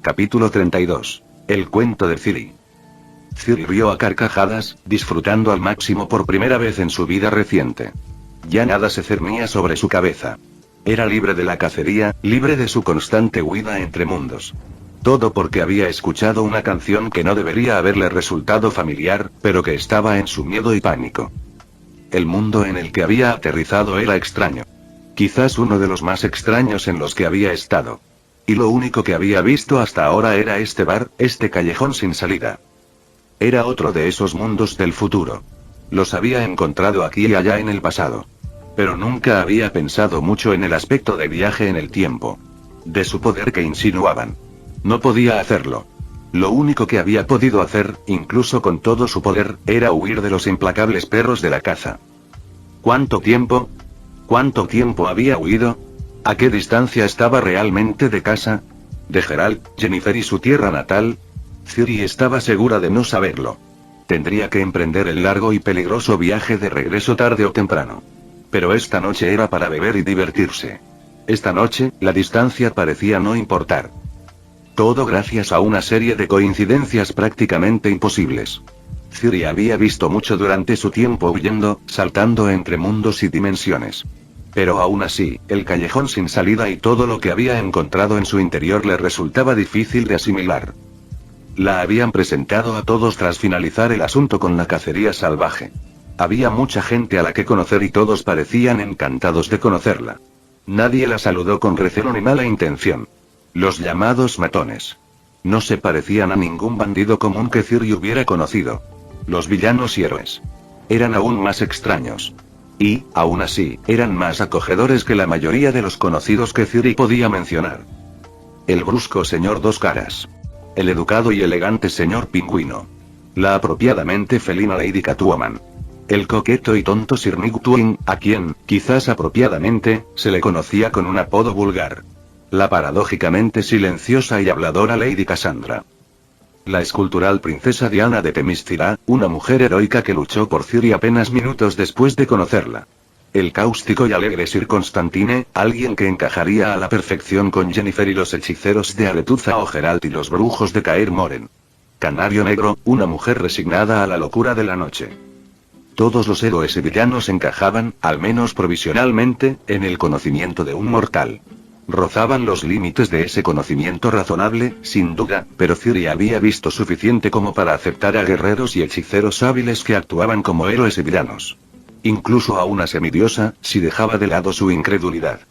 Capítulo 32. El cuento de Ciri. Ciri rió a carcajadas, disfrutando al máximo por primera vez en su vida reciente. Ya nada se cernía sobre su cabeza. Era libre de la cacería, libre de su constante huida entre mundos. Todo porque había escuchado una canción que no debería haberle resultado familiar, pero que estaba en su miedo y pánico. El mundo en el que había aterrizado era extraño. Quizás uno de los más extraños en los que había estado. Y lo único que había visto hasta ahora era este bar, este callejón sin salida. Era otro de esos mundos del futuro. Los había encontrado aquí y allá en el pasado. Pero nunca había pensado mucho en el aspecto de viaje en el tiempo. De su poder que insinuaban. No podía hacerlo. Lo único que había podido hacer, incluso con todo su poder, era huir de los implacables perros de la caza. ¿Cuánto tiempo? ¿Cuánto tiempo había huido? ¿A qué distancia estaba realmente de casa? ¿De Geralt, Jennifer y su tierra natal? Ciri estaba segura de no saberlo. Tendría que emprender el largo y peligroso viaje de regreso tarde o temprano. Pero esta noche era para beber y divertirse. Esta noche, la distancia parecía no importar. Todo gracias a una serie de coincidencias prácticamente imposibles. Ciri había visto mucho durante su tiempo huyendo, saltando entre mundos y dimensiones. Pero aún así, el callejón sin salida y todo lo que había encontrado en su interior le resultaba difícil de asimilar. La habían presentado a todos tras finalizar el asunto con la cacería salvaje. Había mucha gente a la que conocer y todos parecían encantados de conocerla. Nadie la saludó con recelo ni mala intención. Los llamados matones. No se parecían a ningún bandido común que Ciri hubiera conocido. Los villanos y héroes. Eran aún más extraños. Y, aún así, eran más acogedores que la mayoría de los conocidos que Ciri podía mencionar. El brusco señor Dos Caras. El educado y elegante señor Pingüino. La apropiadamente felina Lady Catwoman. El coqueto y tonto Sir Nick Twin, a quien, quizás apropiadamente, se le conocía con un apodo vulgar. La paradójicamente silenciosa y habladora Lady Cassandra. La escultural princesa Diana de Temiscira, una mujer heroica que luchó por Ciri apenas minutos después de conocerla. El cáustico y alegre Sir Constantine, alguien que encajaría a la perfección con Jennifer y los hechiceros de Aretuza o Geralt y los brujos de Kaer Morhen. Canario Negro, una mujer resignada a la locura de la noche. Todos los héroes y villanos encajaban, al menos provisionalmente, en el conocimiento de un mortal. Rozaban los límites de ese conocimiento razonable, sin duda, pero Ciri había visto suficiente como para aceptar a guerreros y hechiceros hábiles que actuaban como héroes y villanos. Incluso a una semidiosa, si dejaba de lado su incredulidad.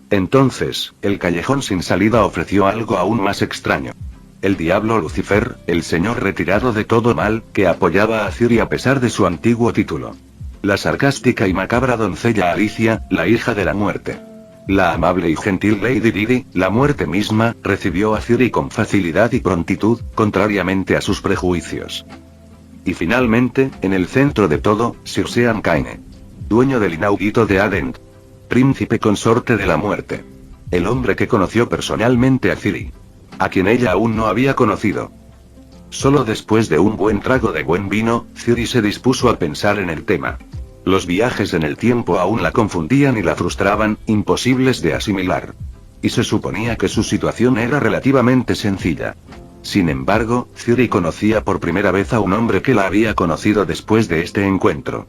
Entonces, el callejón sin salida ofreció algo aún más extraño. El diablo Lucifer, el señor retirado de todo mal, que apoyaba a Ciri a pesar de su antiguo título. La sarcástica y macabra doncella Alicia, la hija de la muerte. La amable y gentil Lady Didi, la muerte misma, recibió a Ciri con facilidad y prontitud, contrariamente a sus prejuicios. Y finalmente, en el centro de todo, Sir Sean Kaine. Dueño del inaudito de Adent. Príncipe consorte de la muerte. El hombre que conoció personalmente a Ciri. A quien ella aún no había conocido. Solo después de un buen trago de buen vino, Ciri se dispuso a pensar en el tema. Los viajes en el tiempo aún la confundían y la frustraban, imposibles de asimilar. Y se suponía que su situación era relativamente sencilla. Sin embargo, Ciri conocía por primera vez a un hombre que la había conocido después de este encuentro.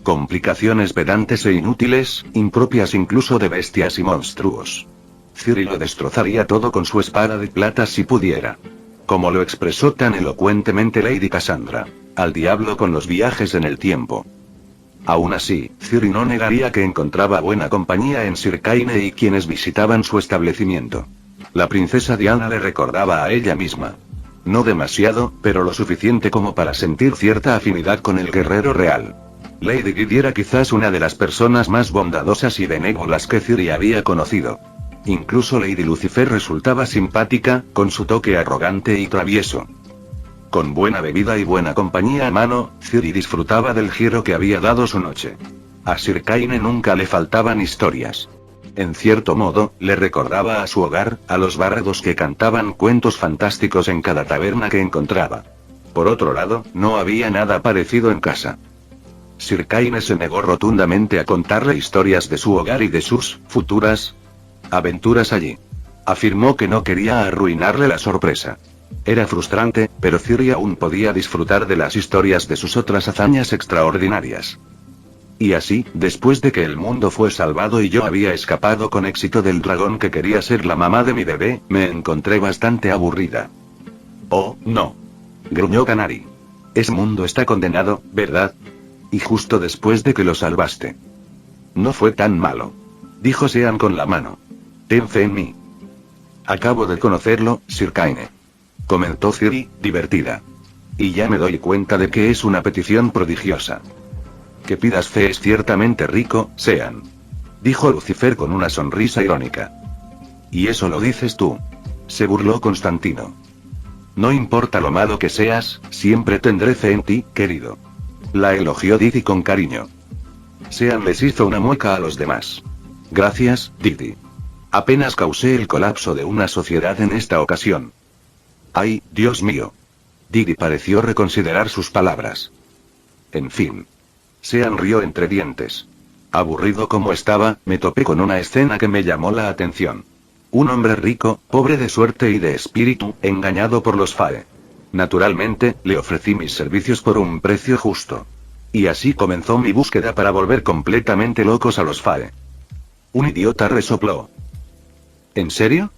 Complicaciones pedantes e inútiles, impropias incluso de bestias y monstruos. Ciri lo destrozaría todo con su espada de plata si pudiera. Como lo expresó tan elocuentemente Lady Cassandra. Al diablo con los viajes en el tiempo. Aún así, Ciri no negaría que encontraba buena compañía en Sir Kaine y quienes visitaban su establecimiento. La princesa Diana le recordaba a ella misma. No demasiado, pero lo suficiente como para sentir cierta afinidad con el guerrero real. Lady Didi era quizás una de las personas más bondadosas y benévolas que Ciri había conocido. Incluso Lady Lucifer resultaba simpática, con su toque arrogante y travieso. Con buena bebida y buena compañía a mano, Ciri disfrutaba del giro que había dado su noche. A Sir Kaine nunca le faltaban historias. En cierto modo, le recordaba a su hogar, a los bárbaros que cantaban cuentos fantásticos en cada taberna que encontraba. Por otro lado, no había nada parecido en casa. Sir Kaine se negó rotundamente a contarle historias de su hogar y de sus futuras aventuras allí. Afirmó que no quería arruinarle la sorpresa. Era frustrante, pero Ciri aún podía disfrutar de las historias de sus otras hazañas extraordinarias. Y así, después de que el mundo fue salvado y yo había escapado con éxito del dragón que quería ser la mamá de mi bebé, me encontré bastante aburrida. Oh, no. Gruñó Canary. Ese mundo está condenado, ¿verdad? Y justo después de que lo salvaste. No fue tan malo. Dijo Sean con la mano. Ten fe en mí. Acabo de conocerlo, Sir Kaine. Comentó Ciri, divertida. Y ya me doy cuenta de que es una petición prodigiosa. Que pidas fe es ciertamente rico, Sean. Dijo Lucifer con una sonrisa irónica. Y eso lo dices tú. Se burló Constantino. No importa lo malo que seas, siempre tendré fe en ti, querido. La elogió Didi con cariño. Sean les hizo una mueca a los demás. Gracias, Didi. Apenas causé el colapso de una sociedad en esta ocasión. ¡Ay, Dios mío! Didi pareció reconsiderar sus palabras. En fin. Sean rió entre dientes. Aburrido como estaba, me topé con una escena que me llamó la atención. Un hombre rico, pobre de suerte y de espíritu, engañado por los Fae. Naturalmente, le ofrecí mis servicios por un precio justo. Y así comenzó mi búsqueda para volver completamente locos a los Fae. Un idiota resopló. ¿En serio?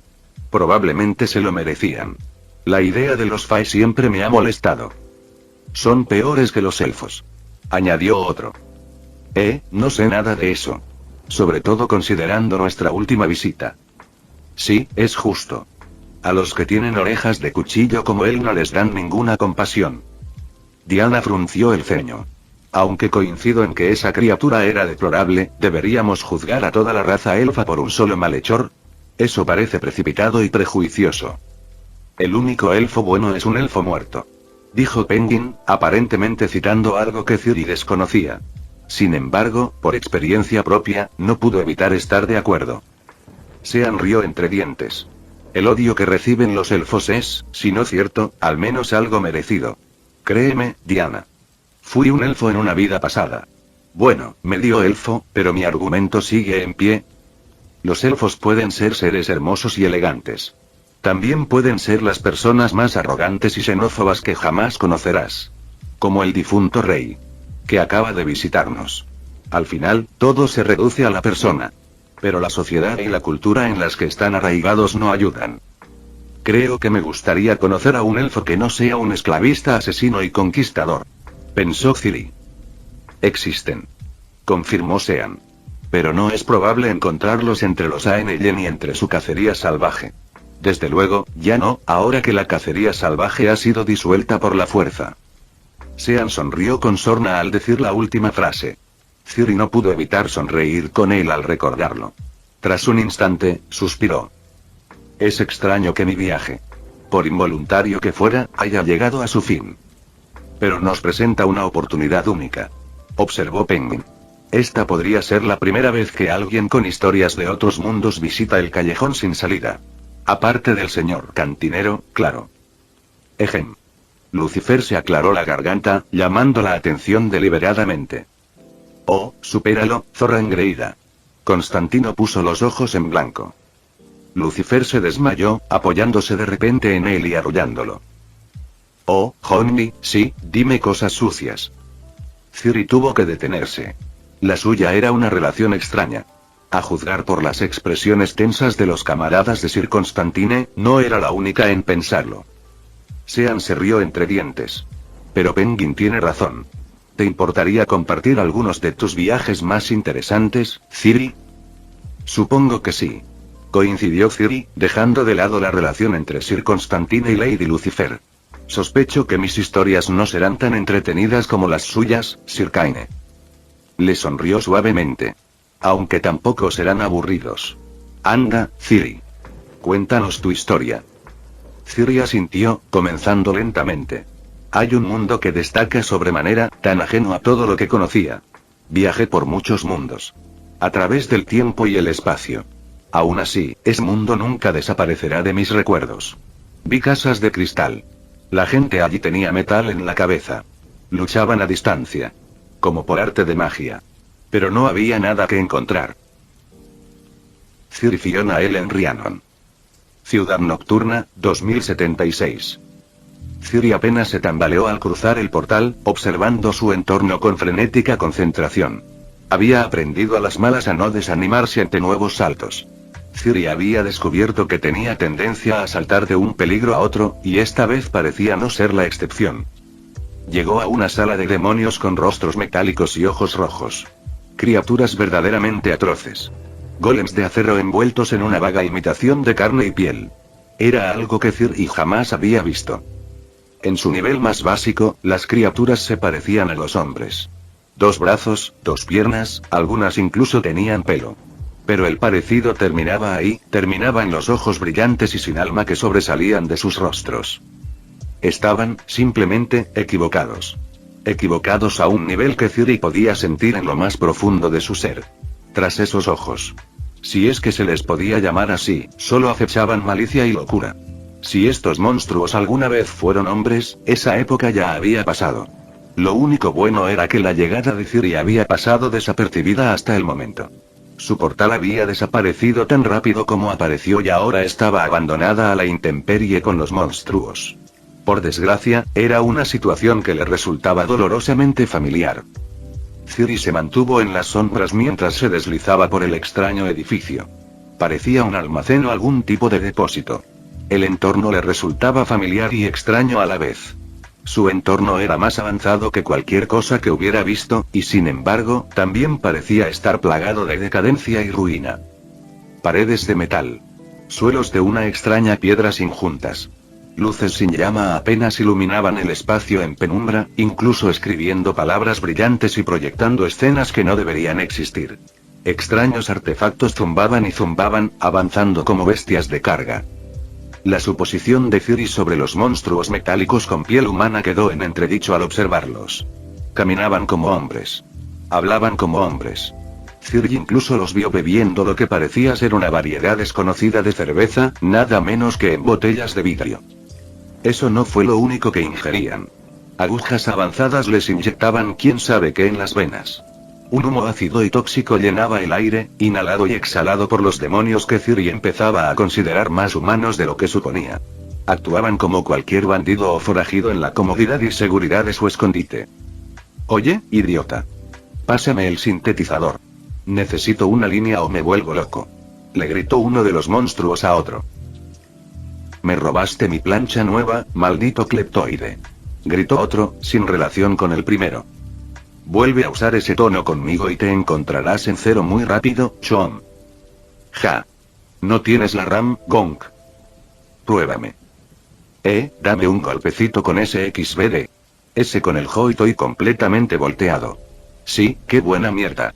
Probablemente se lo merecían. La idea de los Fae siempre me ha molestado. Son peores que los elfos. Añadió otro. No sé nada de eso. Sobre todo considerando nuestra última visita. Sí, es justo. A los que tienen orejas de cuchillo como él no les dan ninguna compasión. Diana frunció el ceño. Aunque coincido en que esa criatura era deplorable, ¿deberíamos juzgar a toda la raza elfa por un solo malhechor? Eso parece precipitado y prejuicioso. El único elfo bueno es un elfo muerto. Dijo Penguin, aparentemente citando algo que Ciri desconocía. Sin embargo, por experiencia propia, no pudo evitar estar de acuerdo. Sean rió entre dientes. El odio que reciben los elfos es, si no cierto, al menos algo merecido. Créeme, Diana. Fui un elfo en una vida pasada. Bueno, medio elfo, pero mi argumento sigue en pie. Los elfos pueden ser seres hermosos y elegantes. También pueden ser las personas más arrogantes y xenófobas que jamás conocerás. Como el difunto rey. Que acaba de visitarnos. Al final, todo se reduce a la persona. Pero la sociedad y la cultura en las que están arraigados no ayudan. Creo que me gustaría conocer a un elfo que no sea un esclavista asesino y conquistador. Pensó Ciri. Existen. Confirmó Sean. Pero no es probable encontrarlos entre los Aenelle ni entre su cacería salvaje. Desde luego, ya no, ahora que la cacería salvaje ha sido disuelta por la fuerza. Sean sonrió con sorna al decir la última frase. Ciri no pudo evitar sonreír con él al recordarlo. Tras un instante, suspiró. Es extraño que mi viaje, por involuntario que fuera, haya llegado a su fin. Pero nos presenta una oportunidad única. Observó Penguin. Esta podría ser la primera vez que alguien con historias de otros mundos visita el callejón sin salida. Aparte del señor cantinero, claro. Ejem. Lucifer se aclaró la garganta, llamando la atención deliberadamente. Oh, supéralo, zorra engreída. Constantino puso los ojos en blanco. Lucifer se desmayó, apoyándose de repente en él y arrullándolo. Oh, Honey, sí, dime cosas sucias. Ciri tuvo que detenerse. La suya era una relación extraña. A juzgar por las expresiones tensas de los camaradas de Sir Constantine, no era la única en pensarlo. Sean se rió entre dientes. Pero Penguin tiene razón. ¿Te importaría compartir algunos de tus viajes más interesantes, Ciri? Supongo que sí. Coincidió Ciri, dejando de lado la relación entre Sir Constantine y Lady Lucifer. Sospecho que mis historias no serán tan entretenidas como las suyas, Sir Kaine. Le sonrió suavemente. Aunque tampoco serán aburridos. Anda, Ciri. Cuéntanos tu historia. Ciri asintió, comenzando lentamente. Hay un mundo que destaca sobremanera, tan ajeno a todo lo que conocía. Viajé por muchos mundos. A través del tiempo y el espacio. Aún así, ese mundo nunca desaparecerá de mis recuerdos. Vi casas de cristal. La gente allí tenía metal en la cabeza. Luchaban a distancia. Como por arte de magia. Pero no había nada que encontrar. Ciri Fiona Ellen Rhiannon. Ciudad Nocturna, 2076. Ciri apenas se tambaleó al cruzar el portal, observando su entorno con frenética concentración. Había aprendido a las malas a no desanimarse ante nuevos saltos. Ciri había descubierto que tenía tendencia a saltar de un peligro a otro, y esta vez parecía no ser la excepción. Llegó a una sala de demonios con rostros metálicos y ojos rojos. Criaturas verdaderamente atroces. Golems de acero envueltos en una vaga imitación de carne y piel. Era algo que Ciri jamás había visto. En su nivel más básico, las criaturas se parecían a los hombres. 2 brazos, 2 piernas, algunas incluso tenían pelo. Pero el parecido terminaba ahí, terminaba en los ojos brillantes y sin alma que sobresalían de sus rostros. Estaban, simplemente, equivocados. Equivocados a un nivel que Ciri podía sentir en lo más profundo de su ser. Tras esos ojos. Si es que se les podía llamar así, solo acechaban malicia y locura. Si estos monstruos alguna vez fueron hombres, esa época ya había pasado. Lo único bueno era que la llegada de Ciri había pasado desapercibida hasta el momento. Su portal había desaparecido tan rápido como apareció y ahora estaba abandonada a la intemperie con los monstruos. Por desgracia, era una situación que le resultaba dolorosamente familiar. Ciri se mantuvo en las sombras mientras se deslizaba por el extraño edificio. Parecía un almacén o algún tipo de depósito. El entorno le resultaba familiar y extraño a la vez. Su entorno era más avanzado que cualquier cosa que hubiera visto, y sin embargo, también parecía estar plagado de decadencia y ruina. Paredes de metal. Suelos de una extraña piedra sin juntas. Luces sin llama apenas iluminaban el espacio en penumbra, incluso escribiendo palabras brillantes y proyectando escenas que no deberían existir. Extraños artefactos zumbaban y zumbaban, avanzando como bestias de carga. La suposición de Ciri sobre los monstruos metálicos con piel humana quedó en entredicho al observarlos. Caminaban como hombres. Hablaban como hombres. Ciri incluso los vio bebiendo lo que parecía ser una variedad desconocida de cerveza, nada menos que en botellas de vidrio. Eso no fue lo único que ingerían. Agujas avanzadas les inyectaban quién sabe qué en las venas. Un humo ácido y tóxico llenaba el aire, inhalado y exhalado por los demonios que Ciri empezaba a considerar más humanos de lo que suponía. Actuaban como cualquier bandido o forajido en la comodidad y seguridad de su escondite. «Oye, idiota. Pásame el sintetizador. Necesito una línea o me vuelvo loco», le gritó uno de los monstruos a otro. «Me robaste mi plancha nueva, maldito cleptoide», gritó otro, sin relación con el primero. «Vuelve a usar ese tono conmigo y te encontrarás en cero muy rápido, Chom». «Ja. ¿No tienes la RAM, Gonk? Pruébame». Dame un golpecito con ese XBD. Ese con el Hoitoy completamente volteado. Sí, qué buena mierda.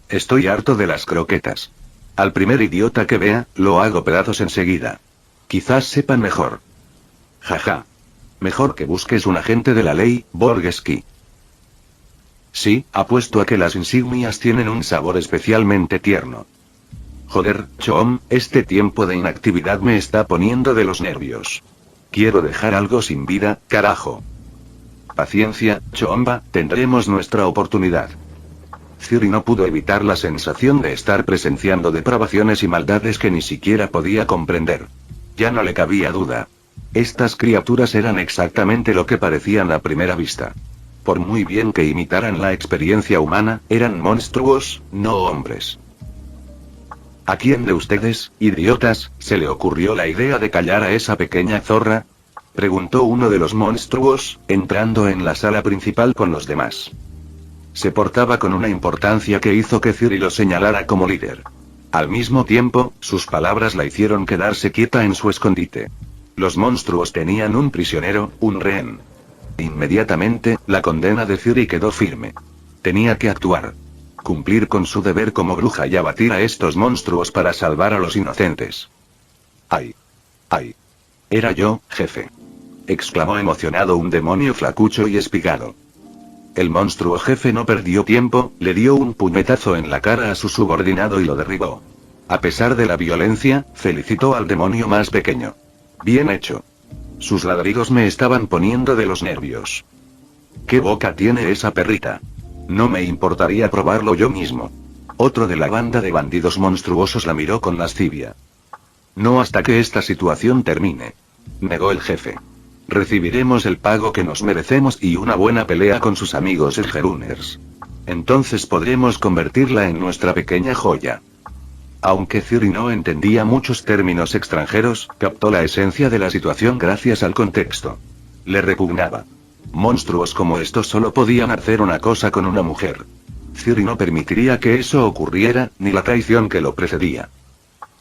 Estoy harto de las croquetas. Al primer idiota que vea, lo hago pedazos enseguida. Quizás sepan mejor. Jaja. Mejor que busques un agente de la ley, Borgeski. Sí, apuesto a que las insignias tienen un sabor especialmente tierno. Joder, Chom, este tiempo de inactividad me está poniendo de los nervios. Quiero dejar algo sin vida, carajo. Paciencia, Chomba, tendremos nuestra oportunidad. Ciri no pudo evitar la sensación de estar presenciando depravaciones y maldades que ni siquiera podía comprender. Ya no le cabía duda. Estas criaturas eran exactamente lo que parecían a primera vista. Por muy bien que imitaran la experiencia humana, eran monstruos, no hombres. ¿A quién de ustedes, idiotas, se le ocurrió la idea de callar a esa pequeña zorra?, preguntó uno de los monstruos, entrando en la sala principal con los demás. Se portaba con una importancia que hizo que Ciri lo señalara como líder. Al mismo tiempo, sus palabras la hicieron quedarse quieta en su escondite. Los monstruos tenían un prisionero, un rehén. Inmediatamente, la condena de Ciri quedó firme. Tenía que actuar. Cumplir con su deber como bruja y abatir a estos monstruos para salvar a los inocentes. ¡Ay! ¡Ay! Era yo, jefe. Exclamó emocionado un demonio flacucho y espigado. El monstruo jefe no perdió tiempo, le dio un puñetazo en la cara a su subordinado y lo derribó. A pesar de la violencia, felicitó al demonio más pequeño. Bien hecho. Sus ladridos me estaban poniendo de los nervios. ¿Qué boca tiene esa perrita? No me importaría probarlo yo mismo. Otro de la banda de bandidos monstruosos la miró con lascivia. No hasta que esta situación termine. Negó el jefe. Recibiremos el pago que nos merecemos y una buena pelea con sus amigos Edgeruners. Entonces podremos convertirla en nuestra pequeña joya. Aunque Ciri no entendía muchos términos extranjeros, captó la esencia de la situación gracias al contexto. Le repugnaba. Monstruos como estos solo podían hacer una cosa con una mujer. Ciri no permitiría que eso ocurriera, ni la traición que lo precedía.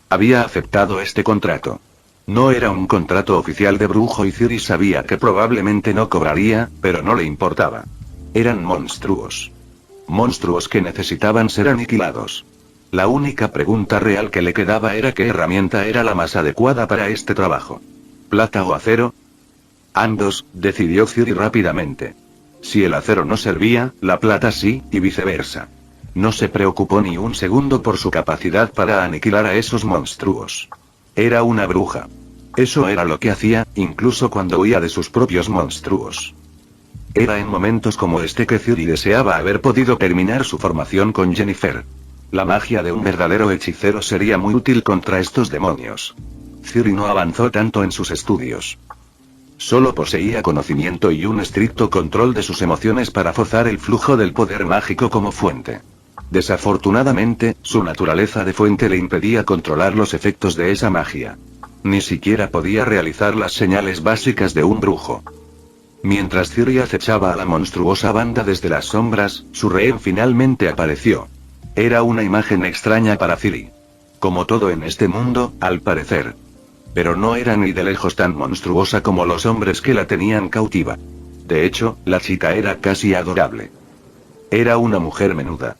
Había aceptado este contrato. No era un contrato oficial de brujo y Ciri sabía que probablemente no cobraría, pero no le importaba. Eran monstruos. Monstruos que necesitaban ser aniquilados. La única pregunta real que le quedaba era qué herramienta era la más adecuada para este trabajo. ¿Plata o acero? Ambos, decidió Ciri rápidamente. Si el acero no servía, la plata sí, y viceversa. No se preocupó ni un segundo por su capacidad para aniquilar a esos monstruos. Era una bruja. Eso era lo que hacía, incluso cuando huía de sus propios monstruos. Era en momentos como este que Ciri deseaba haber podido terminar su formación con Jennifer. La magia de un verdadero hechicero sería muy útil contra estos demonios. Ciri no avanzó tanto en sus estudios. Solo poseía conocimiento y un estricto control de sus emociones para forzar el flujo del poder mágico como fuente. Desafortunadamente, su naturaleza de fuente le impedía controlar los efectos de esa magia. Ni siquiera podía realizar las señales básicas de un brujo. Mientras Ciri acechaba a la monstruosa banda desde las sombras, su rehén finalmente apareció. Era una imagen extraña para Ciri. Como todo en este mundo, al parecer. Pero no era ni de lejos tan monstruosa como los hombres que la tenían cautiva. De hecho, la chica era casi adorable. Era una mujer menuda.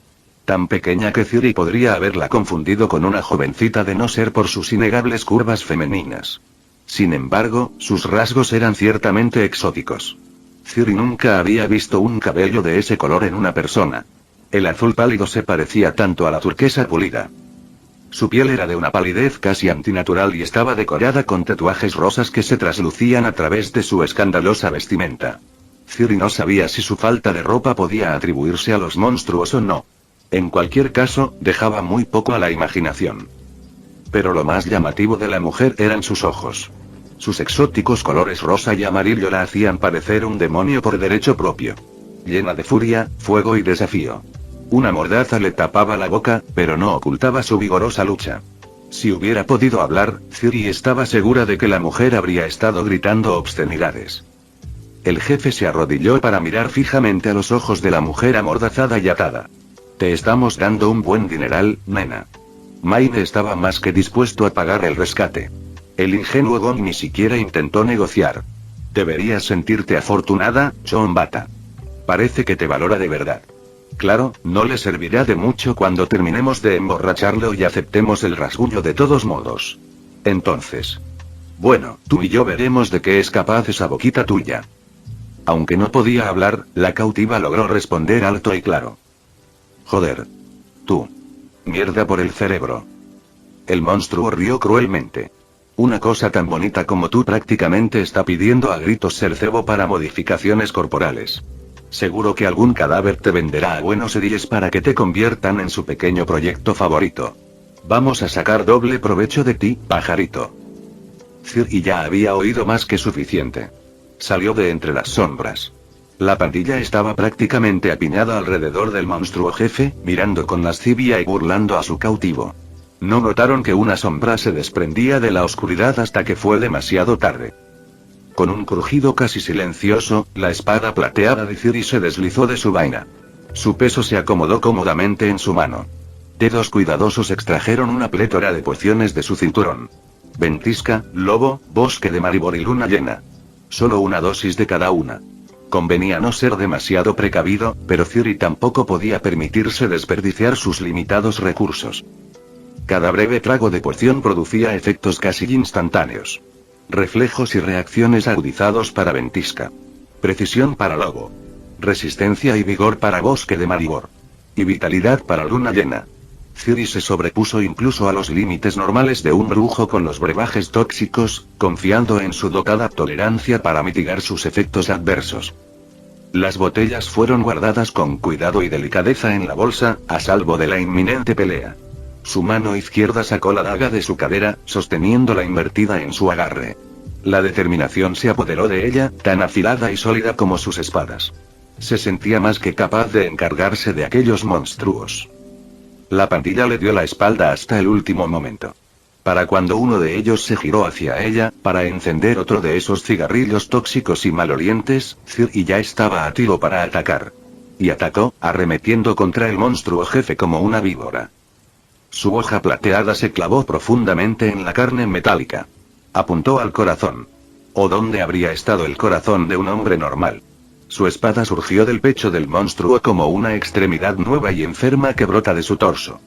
Tan pequeña que Ciri podría haberla confundido con una jovencita de no ser por sus innegables curvas femeninas. Sin embargo, sus rasgos eran ciertamente exóticos. Ciri nunca había visto un cabello de ese color en una persona. El azul pálido se parecía tanto a la turquesa pulida. Su piel era de una palidez casi antinatural y estaba decorada con tatuajes rosas que se traslucían a través de su escandalosa vestimenta. Ciri no sabía si su falta de ropa podía atribuirse a los monstruos o no. En cualquier caso, dejaba muy poco a la imaginación. Pero lo más llamativo de la mujer eran sus ojos. Sus exóticos colores rosa y amarillo la hacían parecer un demonio por derecho propio. Llena de furia, fuego y desafío. Una mordaza le tapaba la boca, pero no ocultaba su vigorosa lucha. Si hubiera podido hablar, Ciri estaba segura de que la mujer habría estado gritando obscenidades. El jefe se arrodilló para mirar fijamente a los ojos de la mujer amordazada y atada. Te estamos dando un buen dineral, nena. Maine estaba más que dispuesto a pagar el rescate. El ingenuo Gon ni siquiera intentó negociar. Deberías sentirte afortunada, Chonbata. Parece que te valora de verdad. Claro, no le servirá de mucho cuando terminemos de emborracharlo y aceptemos el rasguño de todos modos. Entonces. Bueno, tú y yo veremos de qué es capaz esa boquita tuya. Aunque no podía hablar, la cautiva logró responder alto y claro. Joder. Tú. Mierda por el cerebro. El monstruo rió cruelmente. Una cosa tan bonita como tú prácticamente está pidiendo a gritos ser cebo para modificaciones corporales. Seguro que algún cadáver te venderá a buenos series para que te conviertan en su pequeño proyecto favorito. Vamos a sacar doble provecho de ti, pajarito. Ciri ya había oído más que suficiente. Salió de entre las sombras. La pandilla estaba prácticamente apiñada alrededor del monstruo jefe, mirando con lascivia y burlando a su cautivo. No notaron que una sombra se desprendía de la oscuridad hasta que fue demasiado tarde. Con un crujido casi silencioso, la espada plateada de Ciri se deslizó de su vaina. Su peso se acomodó cómodamente en su mano. Dedos cuidadosos extrajeron una plétora de pociones de su cinturón. Ventisca, lobo, bosque de maribor y luna llena. Solo una dosis de cada una. Convenía no ser demasiado precavido, pero Ciri tampoco podía permitirse desperdiciar sus limitados recursos. Cada breve trago de poción producía efectos casi instantáneos. Reflejos y reacciones agudizados para ventisca. Precisión para lobo. Resistencia y vigor para bosque de maribor. Y vitalidad para luna llena. Ciri se sobrepuso incluso a los límites normales de un brujo con los brebajes tóxicos, confiando en su dotada tolerancia para mitigar sus efectos adversos. Las botellas fueron guardadas con cuidado y delicadeza en la bolsa, a salvo de la inminente pelea. Su mano izquierda sacó la daga de su cadera, sosteniéndola invertida en su agarre. La determinación se apoderó de ella, tan afilada y sólida como sus espadas. Se sentía más que capaz de encargarse de aquellos monstruos. La pandilla le dio la espalda hasta el último momento. Para cuando uno de ellos se giró hacia ella, para encender otro de esos cigarrillos tóxicos y malolientes, Ciri ya estaba a tiro para atacar. Y atacó, arremetiendo contra el monstruo jefe como una víbora. Su hoja plateada se clavó profundamente en la carne metálica. Apuntó al corazón. ¿O dónde habría estado el corazón de un hombre normal? Su espada surgió del pecho del monstruo como una extremidad nueva y enferma que brota de su torso.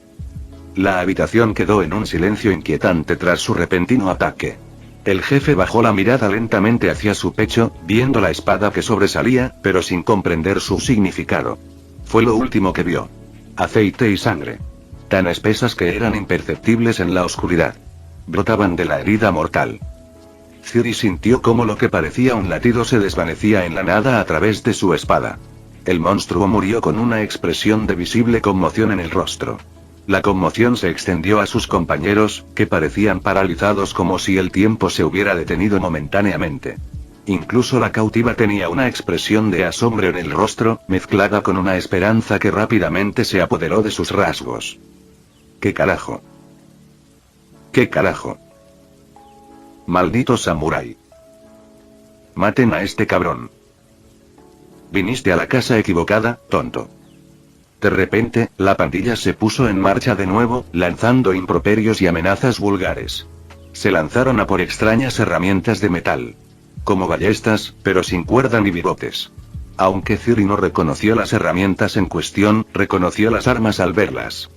La habitación quedó en un silencio inquietante tras su repentino ataque. El jefe bajó la mirada lentamente hacia su pecho, viendo la espada que sobresalía, pero sin comprender su significado. Fue lo último que vio. Aceite y sangre. Tan espesas que eran imperceptibles en la oscuridad. Brotaban de la herida mortal. Ciri sintió cómo lo que parecía un latido se desvanecía en la nada a través de su espada. El monstruo murió con una expresión de visible conmoción en el rostro. La conmoción se extendió a sus compañeros, que parecían paralizados como si el tiempo se hubiera detenido momentáneamente. Incluso la cautiva tenía una expresión de asombro en el rostro, mezclada con una esperanza que rápidamente se apoderó de sus rasgos. ¿Qué carajo? ¿Qué carajo? Maldito samurái. Maten a este cabrón. Viniste a la casa equivocada, tonto. De repente, la pandilla se puso en marcha de nuevo, lanzando improperios y amenazas vulgares. Se lanzaron a por extrañas herramientas de metal. Como ballestas, pero sin cuerda ni bigotes. Aunque Ciri no reconoció las herramientas en cuestión, reconoció las armas al verlas.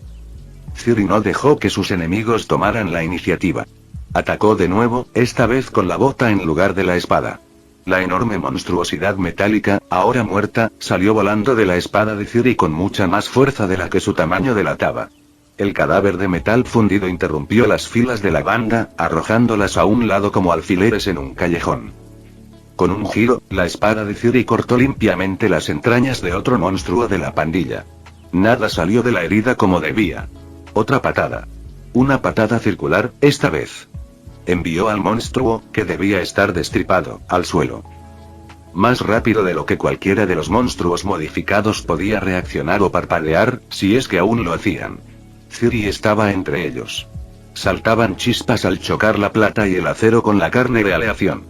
Ciri no dejó que sus enemigos tomaran la iniciativa. Atacó de nuevo, esta vez con la bota en lugar de la espada. La enorme monstruosidad metálica, ahora muerta, salió volando de la espada de Ciri con mucha más fuerza de la que su tamaño delataba. El cadáver de metal fundido interrumpió las filas de la banda, arrojándolas a un lado como alfileres en un callejón. Con un giro, la espada de Ciri cortó limpiamente las entrañas de otro monstruo de la pandilla. Nada salió de la herida como debía. Otra patada. Una patada circular, esta vez. Envió al monstruo, que debía estar destripado, al suelo. Más rápido de lo que cualquiera de los monstruos modificados podía reaccionar o parpadear, si es que aún lo hacían. Ciri estaba entre ellos. Saltaban chispas al chocar la plata y el acero con la carne de aleación.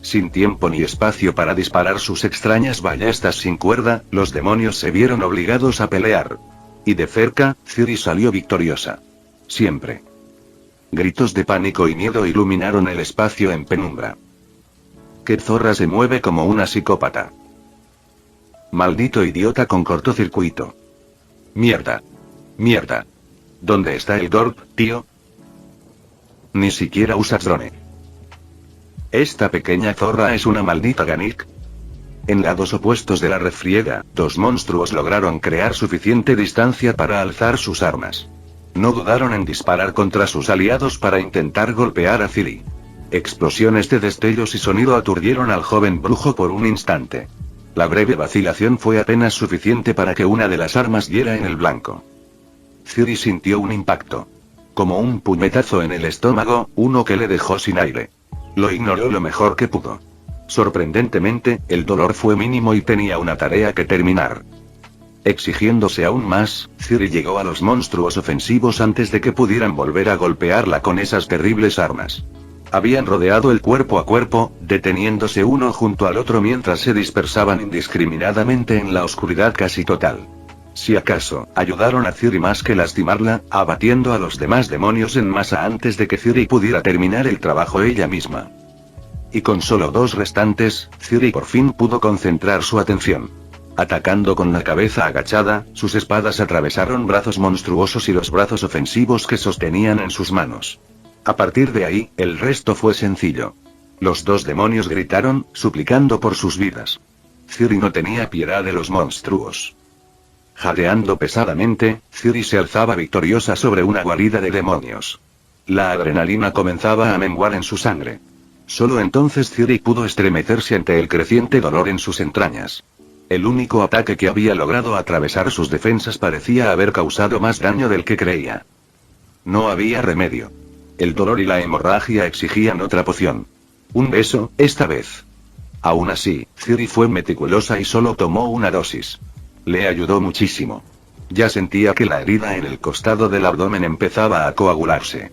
Sin tiempo ni espacio para disparar sus extrañas ballestas sin cuerda, los demonios se vieron obligados a pelear. Y de cerca, Ciri salió victoriosa. Siempre. Gritos de pánico y miedo iluminaron el espacio en penumbra. ¡Qué zorra se mueve como una psicópata! Maldito idiota con cortocircuito. Mierda. Mierda. ¿Dónde está el Dorp, tío? Ni siquiera usas drone. Esta pequeña zorra es una maldita Ganik. En lados opuestos de la refriega, dos monstruos lograron crear suficiente distancia para alzar sus armas. No dudaron en disparar contra sus aliados para intentar golpear a Ciri. Explosiones de destellos y sonido aturdieron al joven brujo por un instante. La breve vacilación fue apenas suficiente para que una de las armas diera en el blanco. Ciri sintió un impacto. Como un puñetazo en el estómago, uno que le dejó sin aire. Lo ignoró lo mejor que pudo. Sorprendentemente, el dolor fue mínimo y tenía una tarea que terminar. Exigiéndose aún más, Ciri llegó a los monstruos ofensivos antes de que pudieran volver a golpearla con esas terribles armas. Habían rodeado el cuerpo a cuerpo, deteniéndose uno junto al otro mientras se dispersaban indiscriminadamente en la oscuridad casi total. Si acaso, ayudaron a Ciri más que lastimarla, abatiendo a los demás demonios en masa antes de que Ciri pudiera terminar el trabajo ella misma. Y con solo dos restantes, Ciri por fin pudo concentrar su atención. Atacando con la cabeza agachada, sus espadas atravesaron brazos monstruosos y los brazos ofensivos que sostenían en sus manos. A partir de ahí, el resto fue sencillo. Los dos demonios gritaron, suplicando por sus vidas. Ciri no tenía piedad de los monstruos. Jadeando pesadamente, Ciri se alzaba victoriosa sobre una guarida de demonios. La adrenalina comenzaba a menguar en su sangre. Solo entonces Ciri pudo estremecerse ante el creciente dolor en sus entrañas. El único ataque que había logrado atravesar sus defensas parecía haber causado más daño del que creía. No había remedio. El dolor y la hemorragia exigían otra poción. Un beso, esta vez. Aún así, Ciri fue meticulosa y solo tomó una dosis. Le ayudó muchísimo. Ya sentía que la herida en el costado del abdomen empezaba a coagularse.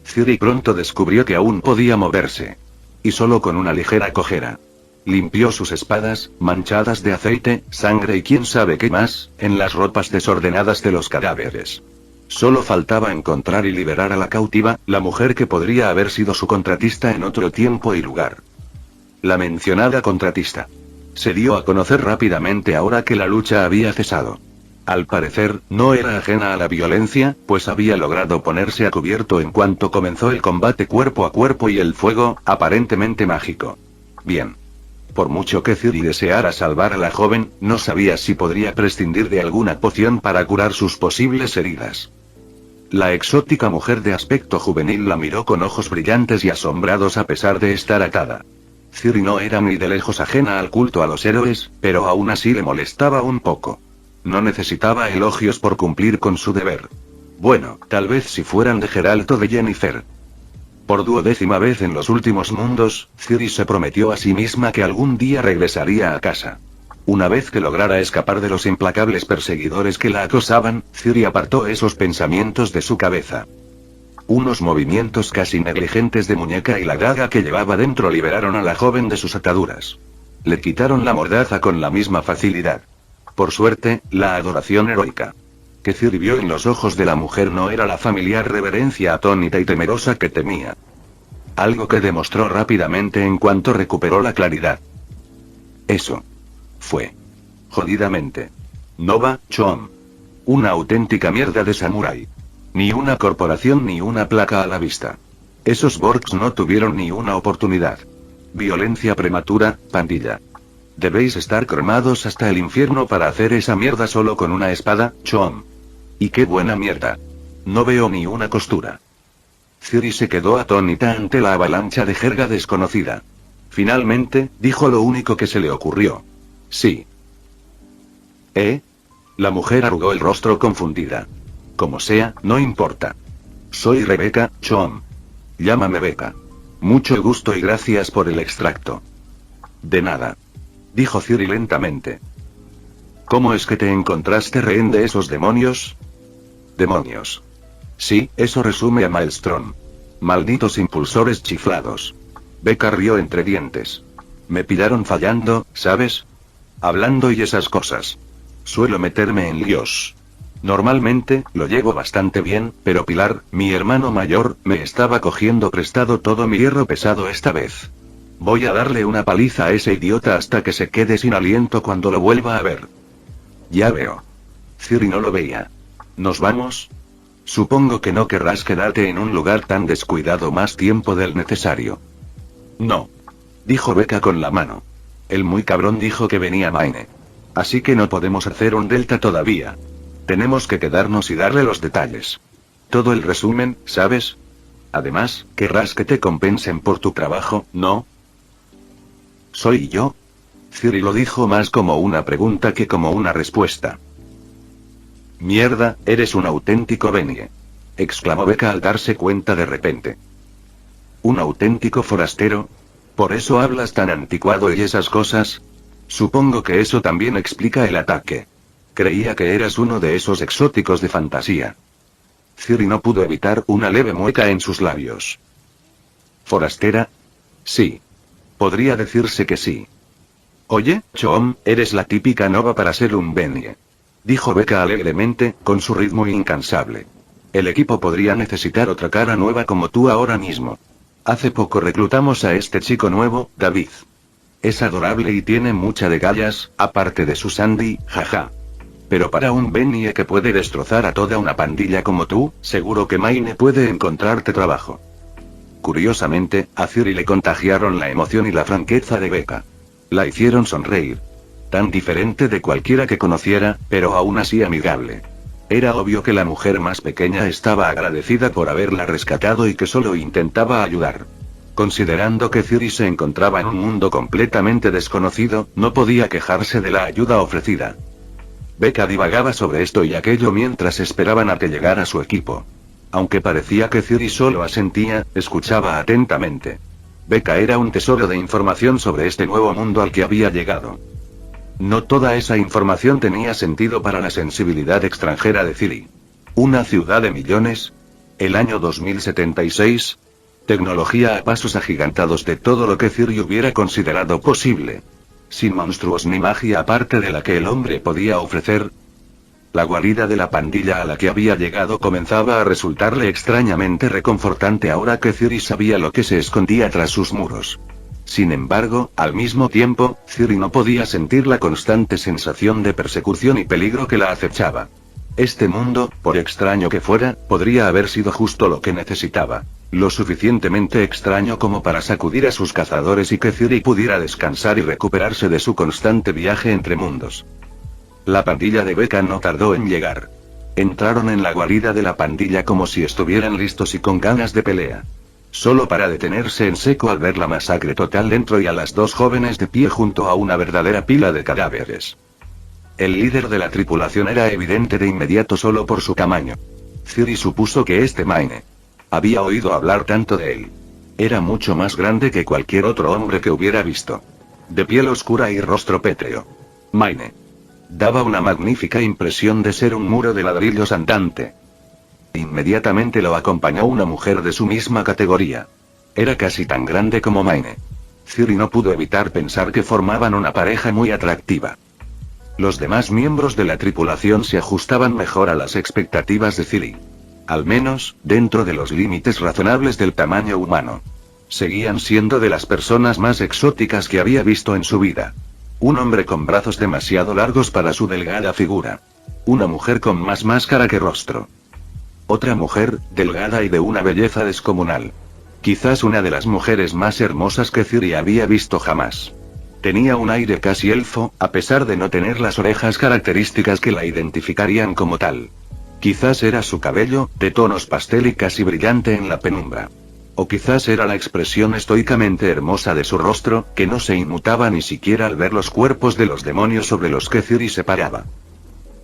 Ciri pronto descubrió que aún podía moverse. Y solo con una ligera cojera. Limpió sus espadas, manchadas de aceite, sangre y quién sabe qué más, en las ropas desordenadas de los cadáveres. Solo faltaba encontrar y liberar a la cautiva, la mujer que podría haber sido su contratista en otro tiempo y lugar. La mencionada contratista. Se dio a conocer rápidamente ahora que la lucha había cesado. Al parecer, no era ajena a la violencia, pues había logrado ponerse a cubierto en cuanto comenzó el combate cuerpo a cuerpo y el fuego, aparentemente mágico. Bien. Por mucho que Ciri deseara salvar a la joven, no sabía si podría prescindir de alguna poción para curar sus posibles heridas. La exótica mujer de aspecto juvenil la miró con ojos brillantes y asombrados a pesar de estar atada. Ciri no era ni de lejos ajena al culto a los héroes, pero aún así le molestaba un poco. No necesitaba elogios por cumplir con su deber. Bueno, tal vez si fueran de Geralt o de Yennefer. Por 12ª vez en los últimos mundos, Ciri se prometió a sí misma que algún día regresaría a casa. Una vez que lograra escapar de los implacables perseguidores que la acosaban, Ciri apartó esos pensamientos de su cabeza. Unos movimientos casi negligentes de muñeca y la daga que llevaba dentro liberaron a la joven de sus ataduras. Le quitaron la mordaza con la misma facilidad. Por suerte, la adoración heroica que Ciri vio en los ojos de la mujer no era la familiar reverencia atónita y temerosa que temía. Algo que demostró rápidamente en cuanto recuperó la claridad. Eso fue. Jodidamente. Nova Chom. Una auténtica mierda de samurái. Ni una corporación ni una placa a la vista. Esos Borgs no tuvieron ni una oportunidad. Violencia prematura, pandilla. Debéis estar cromados hasta el infierno para hacer esa mierda solo con una espada, Chom. Y qué buena mierda. No veo ni una costura. Ciri se quedó atónita ante la avalancha de jerga desconocida. Finalmente, dijo lo único que se le ocurrió. Sí. La mujer arrugó el rostro confundida. Como sea, no importa. Soy Rebecca, Chom. Llámame Becca. Mucho gusto y gracias por el extracto. De nada. Dijo Ciri lentamente. ¿Cómo es que te encontraste rehén de esos demonios? Demonios. Sí, eso resume a Maelstrom. Malditos impulsores chiflados. Becca rió entre dientes. Me pillaron fallando, ¿sabes? Hablando y esas cosas. Suelo meterme en líos. Normalmente, lo llevo bastante bien, pero Pilar, mi hermano mayor, me estaba cogiendo prestado todo mi hierro pesado esta vez. Voy a darle una paliza a ese idiota hasta que se quede sin aliento cuando lo vuelva a ver. Ya veo. Ciri no lo veía. ¿Nos vamos? Supongo que no querrás quedarte en un lugar tan descuidado más tiempo del necesario. No. Dijo Becca con la mano. El muy cabrón dijo que venía Maine. Así que no podemos hacer un delta todavía. Tenemos que quedarnos y darle los detalles. Todo el resumen, ¿sabes? Además, querrás que te compensen por tu trabajo, ¿no? ¿Soy yo? Ciri lo dijo más como una pregunta que como una respuesta. Mierda, eres un auténtico Benie. Exclamó Becca al darse cuenta de repente. ¿Un auténtico forastero? ¿Por eso hablas tan anticuado y esas cosas? Supongo que eso también explica el ataque. Creía que eras uno de esos exóticos de fantasía. Ciri no pudo evitar una leve mueca en sus labios. ¿Forastera? Sí. Podría decirse que sí. Oye, Chom, eres la típica nova para ser un Benie. Dijo Becca alegremente, con su ritmo incansable. El equipo podría necesitar otra cara nueva como tú ahora mismo. Hace poco reclutamos a este chico nuevo, David. Es adorable y tiene mucha de gallas, aparte de su Sandy, jaja. Pero para un Benie que puede destrozar a toda una pandilla como tú, seguro que Maine puede encontrarte trabajo. Curiosamente, a Ciri le contagiaron la emoción y la franqueza de Becca. La hicieron sonreír. Tan diferente de cualquiera que conociera, pero aún así amigable. Era obvio que la mujer más pequeña estaba agradecida por haberla rescatado y que solo intentaba ayudar. Considerando que Ciri se encontraba en un mundo completamente desconocido, no podía quejarse de la ayuda ofrecida. Becca divagaba sobre esto y aquello mientras esperaban a que llegara su equipo. Aunque parecía que Ciri solo asentía, escuchaba atentamente. Becca era un tesoro de información sobre este nuevo mundo al que había llegado. No toda esa información tenía sentido para la sensibilidad extranjera de Ciri. ¿Una ciudad de millones? ¿El año 2076? Tecnología a pasos agigantados de todo lo que Ciri hubiera considerado posible. Sin monstruos ni magia aparte de la que el hombre podía ofrecer. La guarida de la pandilla a la que había llegado comenzaba a resultarle extrañamente reconfortante ahora que Ciri sabía lo que se escondía tras sus muros. Sin embargo, al mismo tiempo, Ciri no podía sentir la constante sensación de persecución y peligro que la acechaba. Este mundo, por extraño que fuera, podría haber sido justo lo que necesitaba. Lo suficientemente extraño como para sacudir a sus cazadores y que Ciri pudiera descansar y recuperarse de su constante viaje entre mundos. La pandilla de Becca no tardó en llegar. Entraron en la guarida de la pandilla como si estuvieran listos y con ganas de pelea. Solo para detenerse en seco al ver la masacre total dentro y a las dos jóvenes de pie junto a una verdadera pila de cadáveres. El líder de la tripulación era evidente de inmediato solo por su tamaño. Ciri supuso que Maine. Había oído hablar tanto de él. Era mucho más grande que cualquier otro hombre que hubiera visto. De piel oscura y rostro pétreo. Maine. Daba una magnífica impresión de ser un muro de ladrillos andante. Inmediatamente lo acompañó una mujer de su misma categoría. Era casi tan grande como Maine. Ciri no pudo evitar pensar que formaban una pareja muy atractiva. Los demás miembros de la tripulación se ajustaban mejor a las expectativas de Ciri. Al menos, dentro de los límites razonables del tamaño humano. Seguían siendo de las personas más exóticas que había visto en su vida. Un hombre con brazos demasiado largos para su delgada figura. Una mujer con más máscara que rostro. Otra mujer, delgada y de una belleza descomunal. Quizás una de las mujeres más hermosas que Ciri había visto jamás. Tenía un aire casi elfo, a pesar de no tener las orejas características que la identificarían como tal. Quizás era su cabello, de tonos pastel y casi brillante en la penumbra. O quizás era la expresión estoicamente hermosa de su rostro, que no se inmutaba ni siquiera al ver los cuerpos de los demonios sobre los que Ciri se paraba.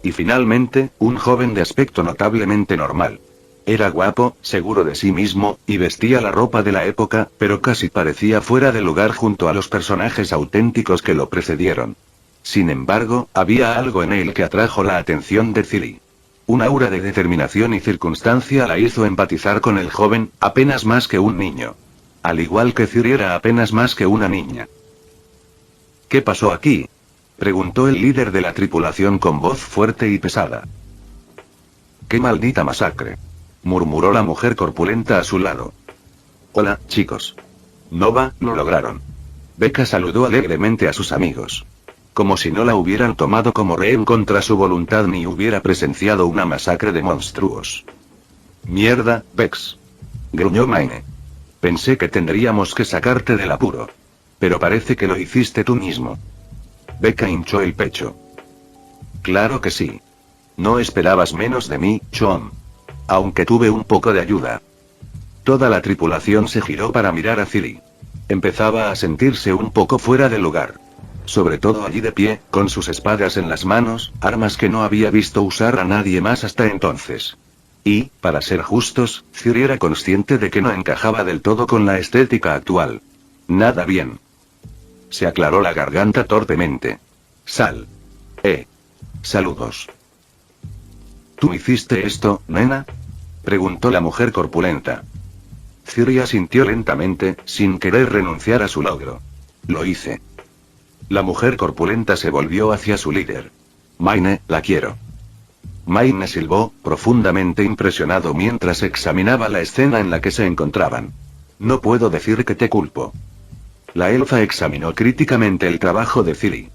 Y finalmente, un joven de aspecto notablemente normal. Era guapo, seguro de sí mismo, y vestía la ropa de la época, pero casi parecía fuera de lugar junto a los personajes auténticos que lo precedieron. Sin embargo, había algo en él que atrajo la atención de Ciri. Un aura de determinación y circunstancia la hizo empatizar con el joven, apenas más que un niño. Al igual que Ciri era apenas más que una niña. ¿Qué pasó aquí?, preguntó el líder de la tripulación con voz fuerte y pesada. ¡Qué maldita masacre!, murmuró la mujer corpulenta a su lado. Hola, chicos. Nova, lo lograron. Becca saludó alegremente a sus amigos. Como si no la hubieran tomado como rehén contra su voluntad ni hubiera presenciado una masacre de monstruos. Mierda, Bex. Gruñó Maine. Pensé que tendríamos que sacarte del apuro. Pero parece que lo hiciste tú mismo. Becca hinchó el pecho. Claro que sí. No esperabas menos de mí, Chom. Aunque tuve un poco de ayuda. Toda la tripulación se giró para mirar a Ciri. Empezaba a sentirse un poco fuera de lugar. Sobre todo allí de pie, con sus espadas en las manos, armas que no había visto usar a nadie más hasta entonces. Y, para ser justos, Ciri era consciente de que no encajaba del todo con la estética actual. Nada bien. Se aclaró la garganta torpemente. Saludos. ¿Tú hiciste esto, nena?, preguntó la mujer corpulenta. Ciri asintió lentamente, sin querer renunciar a su logro. Lo hice. La mujer corpulenta se volvió hacia su líder. Maine, la quiero. Maine silbó, profundamente impresionado mientras examinaba la escena en la que se encontraban. No puedo decir que te culpo. La elfa examinó críticamente el trabajo de Ciri.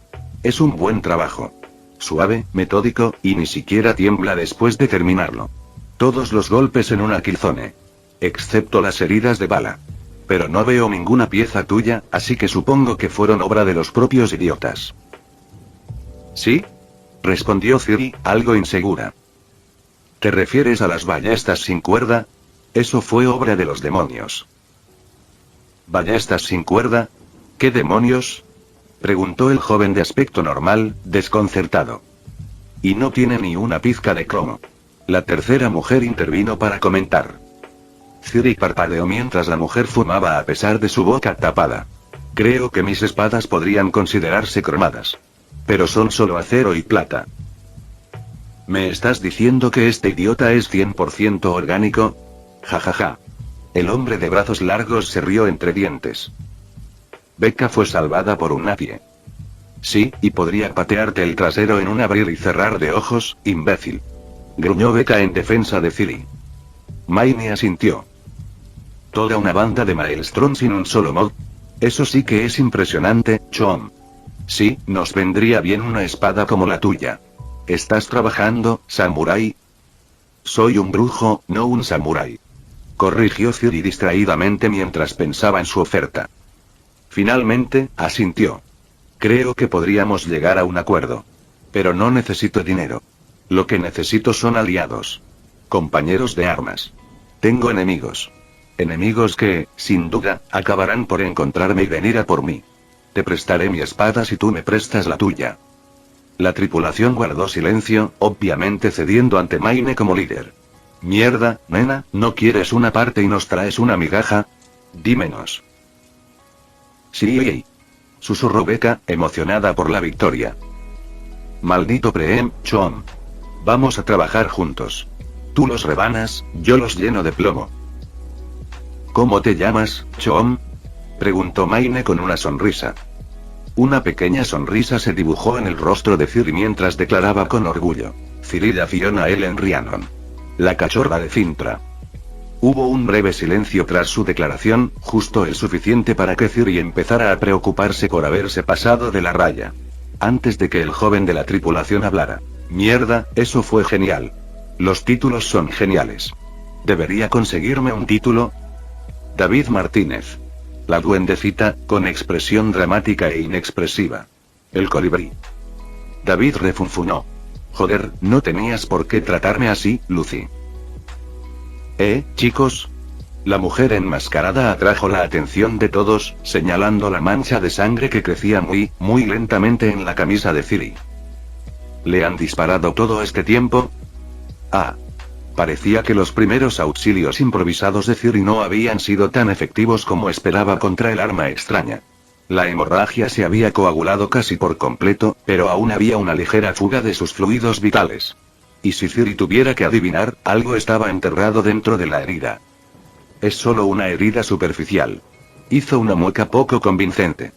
Es un buen trabajo. Suave, metódico, y ni siquiera tiembla después de terminarlo. Todos los golpes en una killzone. Excepto las heridas de bala. Pero no veo ninguna pieza tuya, así que supongo que fueron obra de los propios idiotas. ¿Sí?, respondió Ciri, algo insegura. ¿Te refieres a las ballestas sin cuerda? Eso fue obra de los demonios. ¿Ballestas sin cuerda? ¿Qué demonios?, preguntó el joven de aspecto normal, desconcertado. Y no tiene ni una pizca de cromo. La tercera mujer intervino para comentar. Ciri parpadeó mientras la mujer fumaba a pesar de su boca tapada. Creo que mis espadas podrían considerarse cromadas. Pero son solo acero y plata. ¿Me estás diciendo que este idiota es 100% orgánico? Jajaja. El hombre de brazos largos se rió entre dientes. Becca fue salvada por un nadie. Sí, y podría patearte el trasero en un abrir y cerrar de ojos, imbécil. Gruñó Becca en defensa de Ciri. Maine asintió. Toda una banda de Maelstrom sin un solo mod. Eso sí que es impresionante, Chom. Sí, nos vendría bien una espada como la tuya. ¿Estás trabajando, samurái? Soy un brujo, no un samurái. Corrigió Ciri distraídamente mientras pensaba en su oferta. Finalmente, asintió. Creo que podríamos llegar a un acuerdo. Pero no necesito dinero. Lo que necesito son aliados. Compañeros de armas. Tengo enemigos. Enemigos que, sin duda, acabarán por encontrarme y venir a por mí. Te prestaré mi espada si tú me prestas la tuya. La tripulación guardó silencio, obviamente cediendo ante Maine como líder. Mierda, nena, ¿no quieres una parte y nos traes una migaja? Dímenos. Sí, susurró Becca, emocionada por la victoria. Maldito Preem, Chom. Vamos a trabajar juntos. Tú los rebanas, yo los lleno de plomo. ¿Cómo te llamas, Chom? Preguntó Maine con una sonrisa. Una pequeña sonrisa se dibujó en el rostro de Ciri mientras declaraba con orgullo. Cirilla Fiona Ellen Rhiannon. La cachorra de Cintra. Hubo un breve silencio tras su declaración, justo el suficiente para que Ciri empezara a preocuparse por haberse pasado de la raya. Antes de que el joven de la tripulación hablara. Mierda, eso fue genial. Los títulos son geniales. ¿Debería conseguirme un título? David Martínez. La duendecita, con expresión dramática e inexpresiva. El colibrí. David refunfuñó. Joder, no tenías por qué tratarme así, Lucy. Chicos. La mujer enmascarada atrajo la atención de todos, señalando la mancha de sangre que crecía muy lentamente en la camisa de Ciri. ¿Le han disparado todo este tiempo? Parecía que los primeros auxilios improvisados de Ciri no habían sido tan efectivos como esperaba contra el arma extraña. La hemorragia se había coagulado casi por completo, pero aún había una ligera fuga de sus fluidos vitales. Y si Ciri tuviera que adivinar, algo estaba enterrado dentro de la herida. Es solo una herida superficial. Hizo una mueca poco convincente.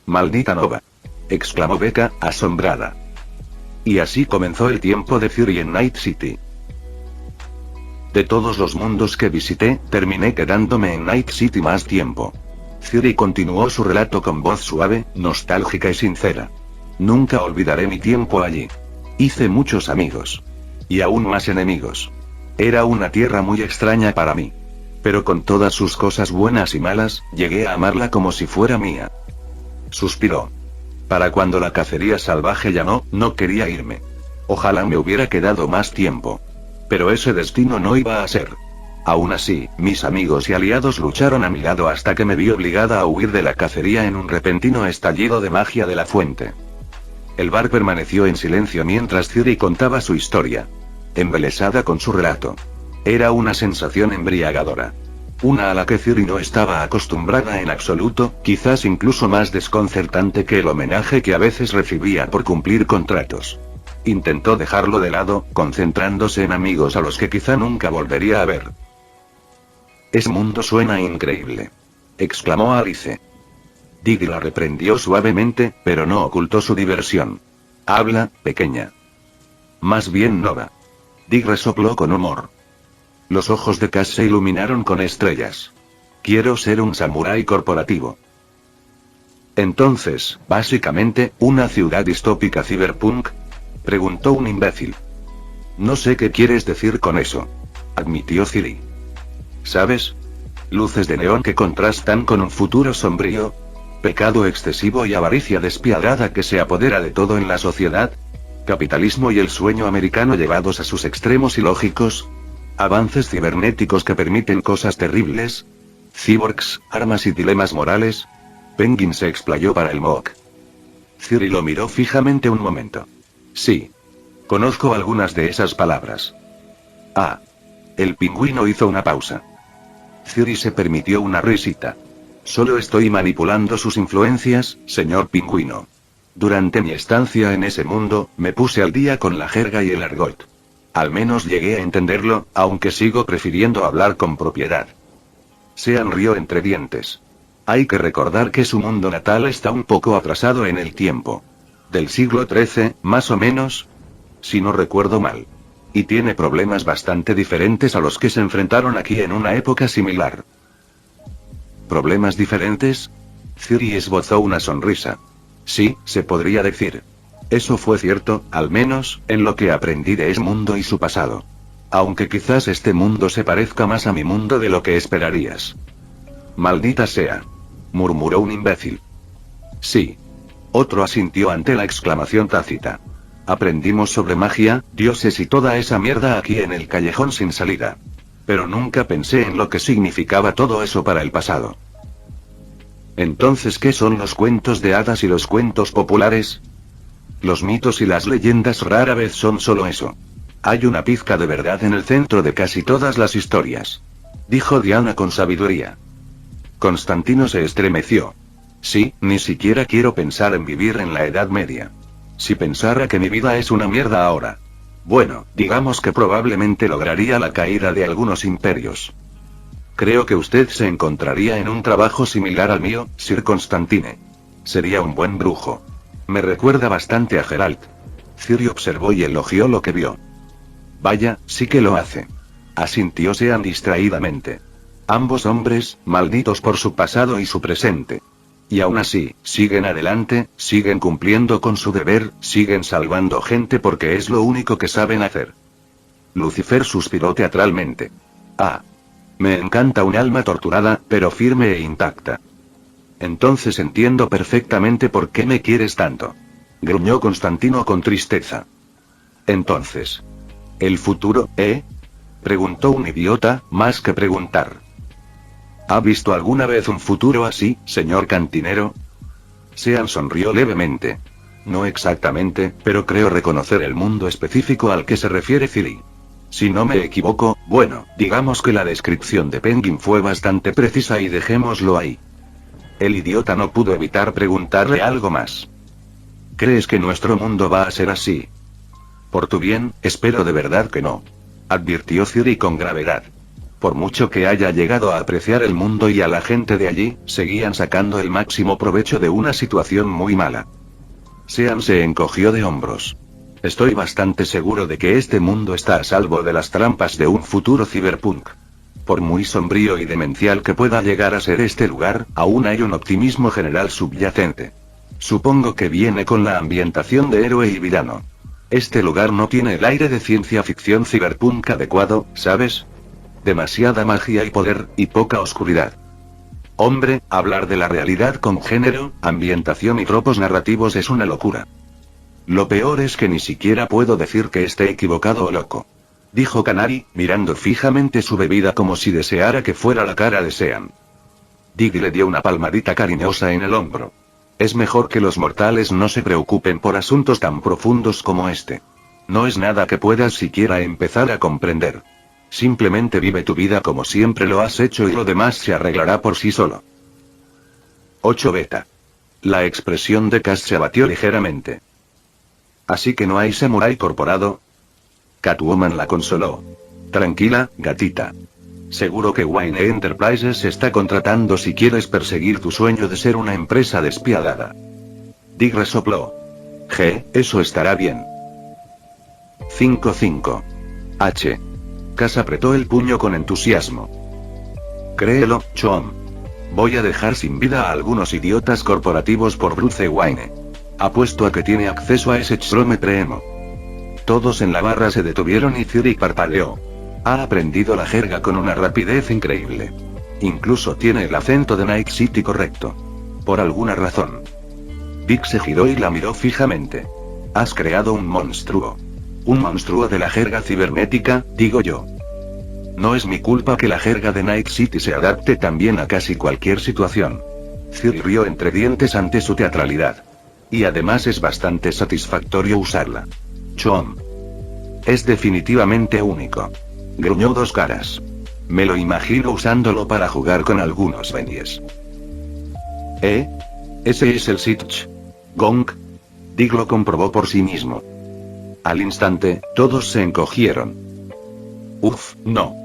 Maldita Nova. Exclamó Becca, asombrada. Y así comenzó el tiempo de Ciri en Night City. De todos los mundos que visité, terminé quedándome en Night City más tiempo. Ciri continuó su relato con voz suave, nostálgica y sincera. Nunca olvidaré mi tiempo allí. Hice muchos amigos. Y aún más enemigos. Era una tierra muy extraña para mí. Pero con todas sus cosas buenas y malas, llegué a amarla como si fuera mía. Suspiró. Para cuando la cacería salvaje llamó, no quería irme. Ojalá me hubiera quedado más tiempo. Pero ese destino no iba a ser. Aún así, mis amigos y aliados lucharon a mi lado hasta que me vi obligada a huir de la cacería en un repentino estallido de magia de la fuente. El bar permaneció en silencio mientras Ciri contaba su historia. Embelesada con su relato. Era una sensación embriagadora. Una a la que Ciri no estaba acostumbrada en absoluto, quizás incluso más desconcertante que el homenaje que a veces recibía por cumplir contratos. Intentó dejarlo de lado, concentrándose en amigos a los que quizá nunca volvería a ver. Ese mundo suena increíble. Exclamó Alice. Diggy la reprendió suavemente, pero no ocultó su diversión. Habla, pequeña. Más bien Nova. Dig resopló con humor. Los ojos de Cass se iluminaron con estrellas. Quiero ser un samurái corporativo. Entonces, básicamente, una ciudad distópica cyberpunk. Preguntó un imbécil. No sé qué quieres decir con eso. Admitió Ciri. ¿Sabes? Luces de neón que contrastan con un futuro sombrío. Pecado excesivo y avaricia despiadada que se apodera de todo en la sociedad. Capitalismo y el sueño americano llevados a sus extremos ilógicos. Avances cibernéticos que permiten cosas terribles. Cyborgs, armas y dilemas morales. Penguin se explayó para el mock. Ciri lo miró fijamente un momento. Sí. Conozco algunas de esas palabras. Ah. El pingüino hizo una pausa. Ciri se permitió una risita. Solo estoy manipulando sus influencias, señor pingüino. Durante mi estancia en ese mundo, me puse al día con la jerga y el argot. Al menos llegué a entenderlo, aunque sigo prefiriendo hablar con propiedad. Sean rió entre dientes. Hay que recordar que su mundo natal está un poco atrasado en el tiempo. Del siglo XIII, más o menos. Si no recuerdo mal. Y tiene problemas bastante diferentes a los que se enfrentaron aquí en una época similar. ¿Problemas diferentes? Ciri esbozó una sonrisa. Sí, se podría decir. Eso fue cierto, al menos, en lo que aprendí de ese mundo y su pasado. Aunque quizás este mundo se parezca más a mi mundo de lo que esperarías. Maldita sea. Murmuró un imbécil. Sí. Otro asintió ante la exclamación tácita. Aprendimos sobre magia, dioses y toda esa mierda aquí en el callejón sin salida. Pero nunca pensé en lo que significaba todo eso para el pasado. Entonces, ¿qué son los cuentos de hadas y los cuentos populares? Los mitos y las leyendas rara vez son solo eso. Hay una pizca de verdad en el centro de casi todas las historias. Dijo Diana con sabiduría. Constantino se estremeció. Sí, ni siquiera quiero pensar en vivir en la Edad Media. Si pensara que mi vida es una mierda ahora. Bueno, digamos que probablemente lograría la caída de algunos imperios. Creo que usted se encontraría en un trabajo similar al mío, Sir Constantine. Sería un buen brujo. Me recuerda bastante a Geralt. Ciri observó y elogió lo que vio. Vaya, sí que lo hace. Asintió Sean distraídamente. Ambos hombres, malditos por su pasado y su presente. Y aún así, siguen adelante, siguen cumpliendo con su deber, siguen salvando gente porque es lo único que saben hacer. Lucifer suspiró teatralmente. Ah. Me encanta un alma torturada, pero firme e intacta. Entonces entiendo perfectamente por qué me quieres tanto. Gruñó Constantino con tristeza. Entonces. ¿El futuro, preguntó un idiota, más que preguntar. ¿Ha visto alguna vez un futuro así, señor cantinero? Sean sonrió levemente. No exactamente, pero creo reconocer el mundo específico al que se refiere Ciri. Si no me equivoco, bueno, digamos que la descripción de Penguin fue bastante precisa y dejémoslo ahí. El idiota no pudo evitar preguntarle algo más. ¿Crees que nuestro mundo va a ser así? Por tu bien, espero de verdad que no. Advirtió Ciri con gravedad. Por mucho que haya llegado a apreciar el mundo y a la gente de allí, seguían sacando el máximo provecho de una situación muy mala. Sean se encogió de hombros. Estoy bastante seguro de que este mundo está a salvo de las trampas de un futuro cyberpunk. Por muy sombrío y demencial que pueda llegar a ser este lugar, aún hay un optimismo general subyacente. Supongo que viene con la ambientación de héroe y villano. Este lugar no tiene el aire de ciencia ficción cyberpunk adecuado, ¿sabes? Demasiada magia y poder, y poca oscuridad. Hombre, hablar de la realidad con género, ambientación y tropos narrativos es una locura. Lo peor es que ni siquiera puedo decir que esté equivocado o loco. Dijo Canary, mirando fijamente su bebida como si deseara que fuera la cara de Sean. Diggy le dio una palmadita cariñosa en el hombro. Es mejor que los mortales no se preocupen por asuntos tan profundos como este. No es nada que puedas siquiera empezar a comprender. Simplemente vive tu vida como siempre lo has hecho y lo demás se arreglará por sí solo. 8 beta. La expresión de Cass se abatió ligeramente. ¿Así que no hay samurái corporado? Catwoman la consoló. Tranquila, gatita. Seguro que Wayne Enterprises está contratando si quieres perseguir tu sueño de ser una empresa despiadada. Dick resopló. Eso estará bien. 5-5. H. Cass apretó el puño con entusiasmo. Créelo, Chom. Voy a dejar sin vida a algunos idiotas corporativos por Bruce Wayne. Apuesto a que tiene acceso a ese Chrometremo. Todos en la barra se detuvieron y Ciri parpadeó. Ha aprendido la jerga con una rapidez increíble. Incluso tiene el acento de Night City correcto. Por alguna razón. Vic se giró y la miró fijamente. Has creado un monstruo. Un monstruo de la jerga cibernética, digo yo. No es mi culpa que la jerga de Night City se adapte también a casi cualquier situación. Ciri rió entre dientes ante su teatralidad. Y además es bastante satisfactorio usarla. Chom. Es definitivamente único. Gruñó Dos Caras. Me lo imagino usándolo para jugar con algunos benies. Ese es el Sitch Gong. Dig lo comprobó por sí mismo. Al instante, todos se encogieron. Uf, no.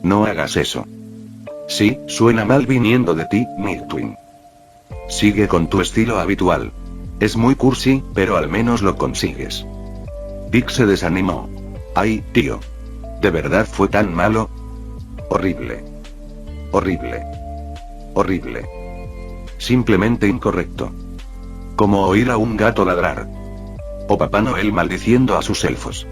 No hagas eso. Sí, suena mal viniendo de ti, Midwin. Sigue con tu estilo habitual. Es muy cursi, pero al menos lo consigues. Dick se desanimó. Ay, tío. ¿De verdad fue tan malo? Horrible. Horrible. Horrible. Simplemente incorrecto. Como oír a un gato ladrar. O Papá Noel maldiciendo a sus elfos.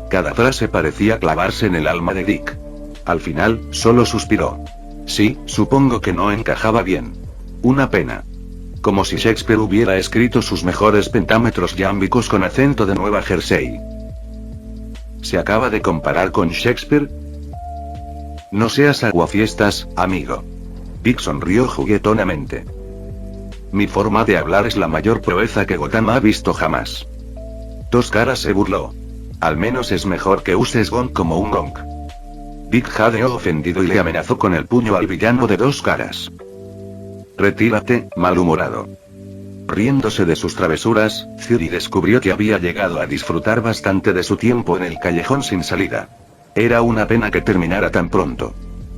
Cada frase parecía clavarse en el alma de Dick. Al final, solo suspiró. Sí, supongo que no encajaba bien. Una pena. Como si Shakespeare hubiera escrito sus mejores pentámetros yámbicos con acento de Nueva Jersey. ¿Se acaba de comparar con Shakespeare? No seas aguafiestas, amigo. Dick sonrió juguetonamente. Mi forma de hablar es la mayor proeza que Gotham ha visto jamás. Dos Caras se burló. Al menos es mejor que uses Gong como un gong. Dick jadeó ofendido y le amenazó con el puño al villano de Dos Caras. Retírate, malhumorado. Riéndose de sus travesuras, Ciri descubrió que había llegado a disfrutar bastante de su tiempo en el callejón sin salida. Era una pena que terminara tan pronto.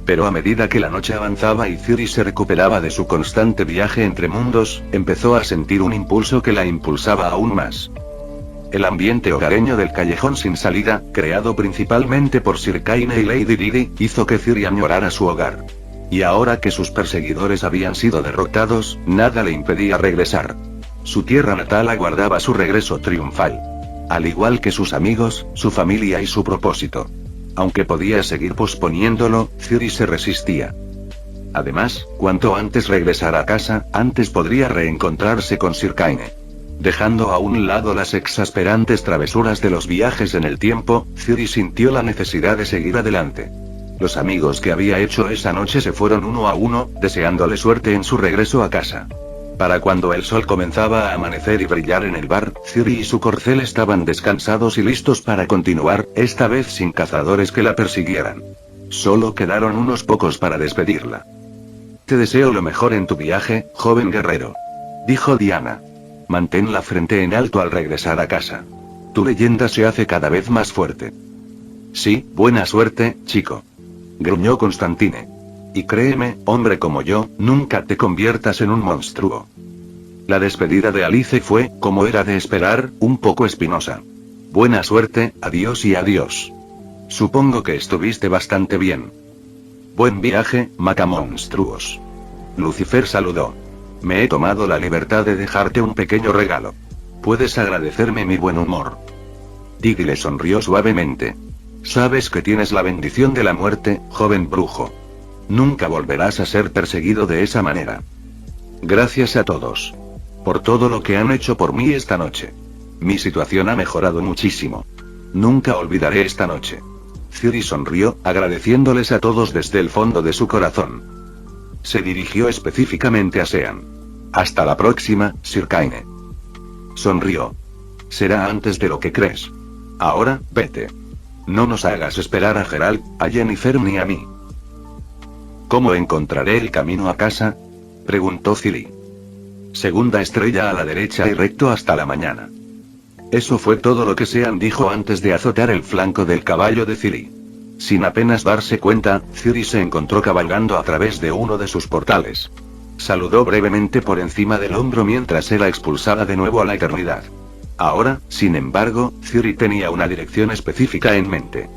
Pero a medida que la noche avanzaba y Ciri se recuperaba de su constante viaje entre mundos, empezó a sentir un impulso que la impulsaba aún más. El ambiente hogareño del callejón sin salida, creado principalmente por Sir Kane y Lady Didi, hizo que Ciri añorara su hogar. Y ahora que sus perseguidores habían sido derrotados, nada le impedía regresar. Su tierra natal aguardaba su regreso triunfal. Al igual que sus amigos, su familia y su propósito. Aunque podía seguir posponiéndolo, Ciri se resistía. Además, cuanto antes regresara a casa, antes podría reencontrarse con Sir Kane. Dejando a un lado las exasperantes travesuras de los viajes en el tiempo, Ciri sintió la necesidad de seguir adelante. Los amigos que había hecho esa noche se fueron uno a uno, deseándole suerte en su regreso a casa. Para cuando el sol comenzaba a amanecer y brillar en el bar, Ciri y su corcel estaban descansados y listos para continuar, esta vez sin cazadores que la persiguieran. Solo quedaron unos pocos para despedirla. Te deseo lo mejor en tu viaje, joven guerrero. Dijo Diana. Mantén la frente en alto al regresar a casa. Tu leyenda se hace cada vez más fuerte. Sí, buena suerte, chico. Gruñó Constantine. Y créeme, hombre como yo, nunca te conviertas en un monstruo. La despedida de Alice fue, como era de esperar, un poco espinosa. Buena suerte, adiós y adiós. Supongo que estuviste bastante bien. Buen viaje, macamonstruos. Lucifer saludó. Me he tomado la libertad de dejarte un pequeño regalo. Puedes agradecerme mi buen humor. Dick le sonrió suavemente. Sabes que tienes la bendición de la muerte, joven brujo. Nunca volverás a ser perseguido de esa manera. Gracias a todos. Por todo lo que han hecho por mí esta noche. Mi situación ha mejorado muchísimo. Nunca olvidaré esta noche. Ciri sonrió, agradeciéndoles a todos desde el fondo de su corazón. Se dirigió específicamente a Sean. Hasta la próxima, Sir Kane. Sonrió. Será antes de lo que crees. Ahora, vete. No nos hagas esperar a Geralt, a Jennifer ni a mí. ¿Cómo encontraré el camino a casa? Preguntó Ciri. Segunda estrella a la derecha y recto hasta la mañana. Eso fue todo lo que Sean dijo antes de azotar el flanco del caballo de Ciri. Sin apenas darse cuenta, Ciri se encontró cabalgando a través de uno de sus portales. Saludó brevemente por encima del hombro mientras era expulsada de nuevo a la eternidad. Ahora, sin embargo, Ciri tenía una dirección específica en mente.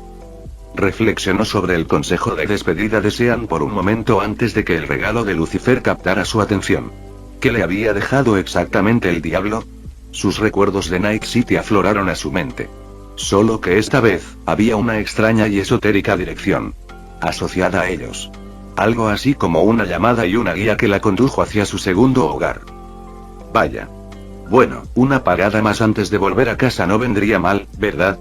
Reflexionó sobre el consejo de despedida de Sean por un momento antes de que el regalo de Lucifer captara su atención. ¿Qué le había dejado exactamente el diablo? Sus recuerdos de Night City afloraron a su mente. Solo que esta vez, había una extraña y esotérica dirección asociada a ellos. Algo así como una llamada y una guía que la condujo hacia su segundo hogar. Vaya. Bueno, una parada más antes de volver a casa no vendría mal, ¿verdad?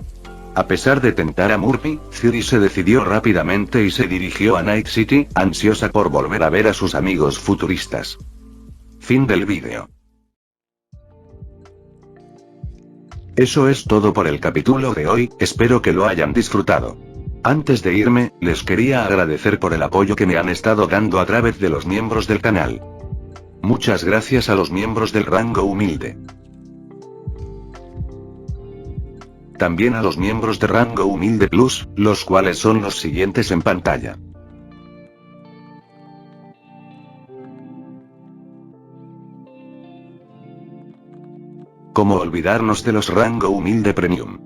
A pesar de tentar a Murphy, Ciri se decidió rápidamente y se dirigió a Night City, ansiosa por volver a ver a sus amigos futuristas. Fin del vídeo. Eso es todo por el capítulo de hoy, espero que lo hayan disfrutado. Antes de irme, les quería agradecer por el apoyo que me han estado dando a través de los miembros del canal. Muchas gracias a los miembros del rango humilde. También a los miembros de rango humilde plus, los cuales son los siguientes en pantalla. ¿Cómo olvidarnos de los rango humilde premium?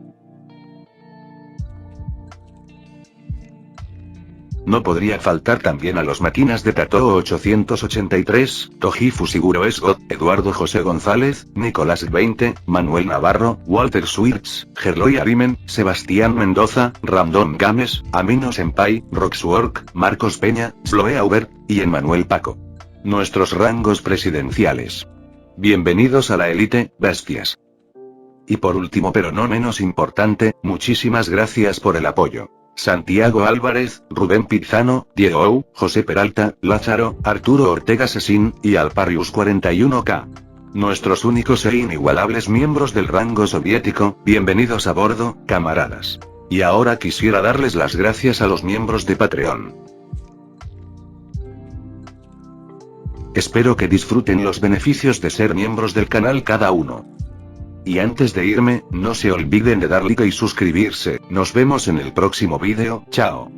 No podría faltar también a los máquinas de Tato 883, Toji Fusiguro Esgot, Eduardo José González, Nicolás 20, Manuel Navarro, Walter Swirtz, Gerloy Arimen, Sebastián Mendoza, Random Games, Amino Senpai, Roxwork, Marcos Peña, Sloe Aubert, y Emmanuel Paco. Nuestros rangos presidenciales. Bienvenidos a la élite, bestias. Y por último pero no menos importante, muchísimas gracias por el apoyo. Santiago Álvarez, Rubén Pizano, Diego Ou, José Peralta, Lázaro, Arturo Ortega Sesín, y Alparius 41K. Nuestros únicos e inigualables miembros del rango soviético, bienvenidos a bordo, camaradas. Y ahora quisiera darles las gracias a los miembros de Patreon. Espero que disfruten los beneficios de ser miembros del canal cada uno. Y antes de irme, no se olviden de dar like y suscribirse, nos vemos en el próximo vídeo, chao.